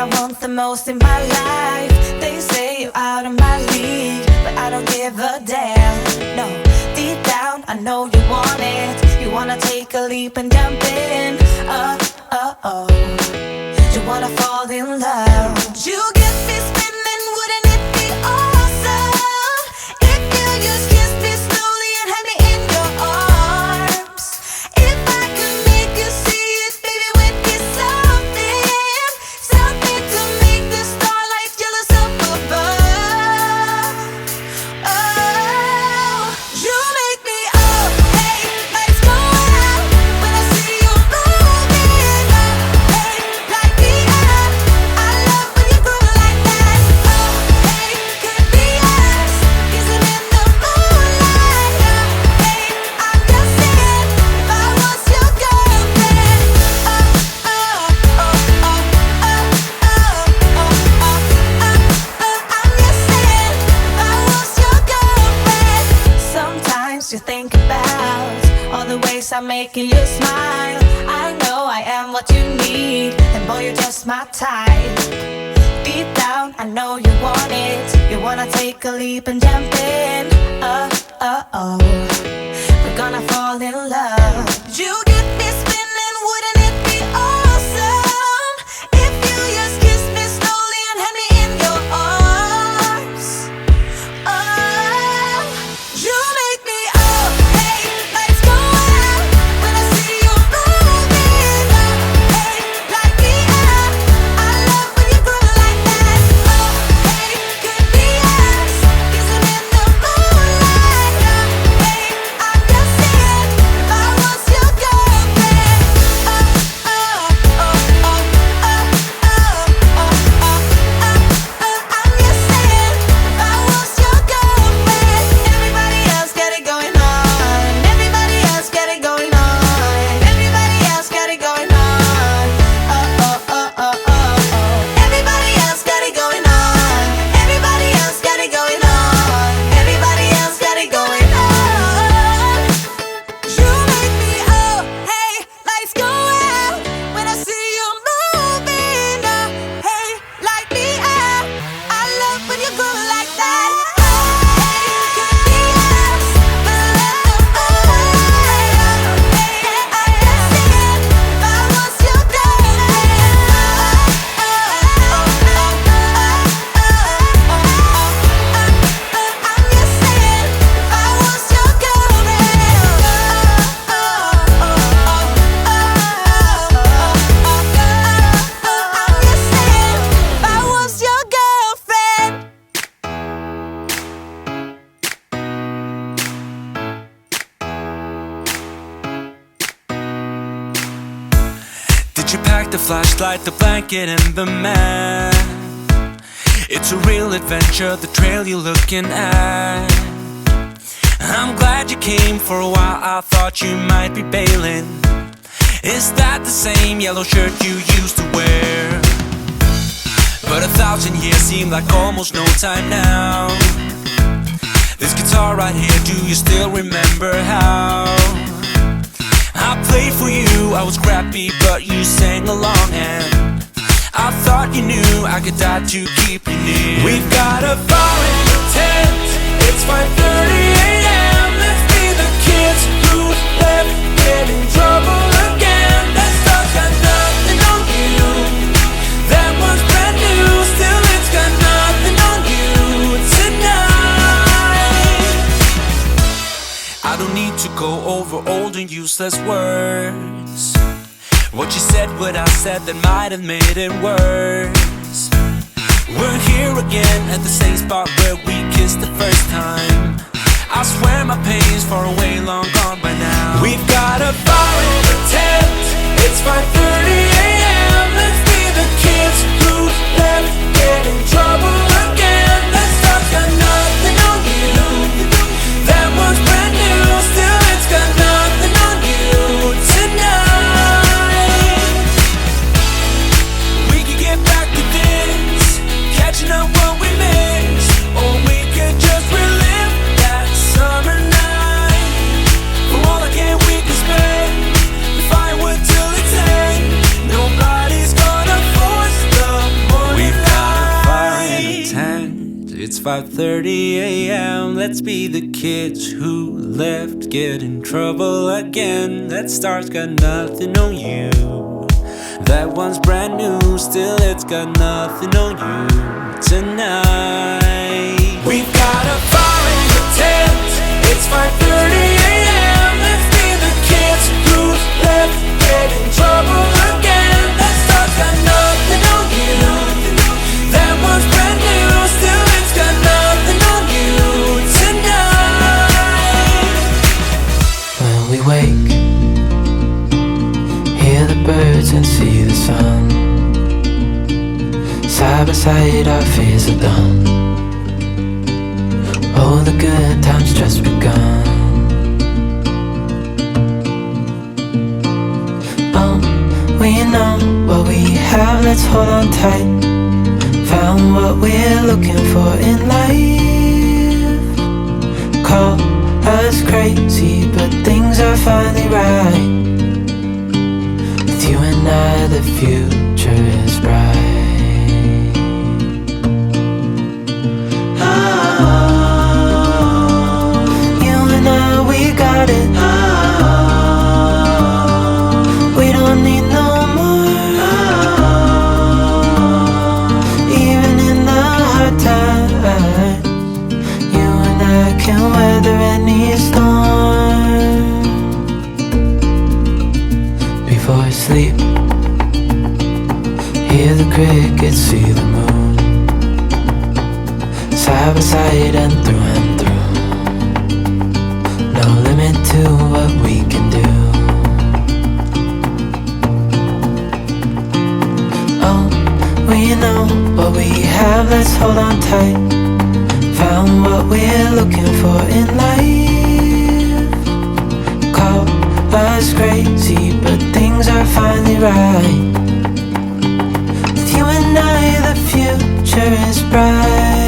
want the most in my life. They say you're out of my league, but I don't give a damn. No, deep down I know you want it. You wanna take a leap and jump in. Oh, you wanna fall in love. You get me spinning, wouldn't it be awesome if you just kissed me slowly and had me in your arms? If I could make you see it, baby, would be something, something to make the starlight jealous up above. Oh, you make me up, hey, lights go out when I see you moving up, hey, light me up. I love when you groove like that. Oh, hey, could be us, kissing in the moonlight. Hey, I'm just saying, if I was your girlfriend. I'm just saying, if I was your girlfriend. Sometimes you think about all the ways I'm making you smile. I know I am what you need, and boy, you're just my type. Deep down, I know you want it. You wanna take a leap and jump in. We're gonna fall in love. You get me spinning, wouldn't it be awesome if you just kissed me slowly and had me in your arms? Oh, you make me up, hey, lights go out when I see you moving up, hey, light me up. I love when you groove like that. Oh, hey, could be us, kissing in the moonlight. Hey, I'm just saying, if I was your girlfriend. I'm just saying, if I was your girlfriend. Everybody else got it going on. Everybody else got it going on. Everybody else got it going on. Everybody else got it going on. Everybody else got it going on. Everybody else got it going on. You make me up, hey, lights go out when I see you moving up, hey, light me up. I love when you go like that. Oh, hey, could be us, but let the moonlight out. Hey, I'm just saying, if I was your girlfriend. I'm just saying, if I was your girlfriend. I'm just saying, if I was your girlfriend. Did you pack the flashlight, the blanket, and the map? It's a real adventure, the trail you're looking at. I'm glad you came. For a while I thought you might be bailing. Is that the same yellow shirt you used to wear? But 1,000 years seem like almost no time now. This guitar right here, do you still remember how I played for you? I was crappy, but you sang along, and I thought you knew I could die to keep you near. We've got a fire in the tent. It's 5:30 a.m. Let's be the kids who left, get in trouble again. That stuff's got nothing on you. That one's brand new. Still, it's got nothing on you tonight. I don't need to go over old and useless words. What you said, what I said, that might have made it worse. We're here again at the same spot where we kissed the first time. I swear my pain's far away, long gone by now. We've got a fire in the tent. It's 5:30 a.m. Let's be the kids who left, get in trouble again. That stuff's got nothing on you. That one's brand new. Still, it's got nothing on you tonight. We could get back to this, catching up what we missed, or we could just relive that summer night. For all I can, we can spend the firewood till it's end. Nobody's gonna force the It's 5:30 a.m. Let's be the kids who left, get in trouble again. That star's got nothing on you. That one's brand new, still it's got nothing on you tonight. We've got a fire in the tent. It's 5:30 a.m. Let's be the kids who left, get in trouble again. That star's got nothing on you. That one's brand new, still it's got nothing on you tonight. When we wake, hear the birds and see the sun. Side by side our fears are done. Oh, the good times just begun. We know what we have, let's hold on tight. Found what we're looking for in life. Call us crazy, but things are finally right. With you and I, the future is bright. Oh, you and I, we got it. We don't need no more. Even in the hard times, you and I can weather any storm. Before I sleep, hear the crickets, see the moon. Side by side and through. No limit to what we can do. Oh, we know what we have, let's hold on tight. Found what we're looking for in life. Call us crazy, but things are finally right. With you and I, the future is bright.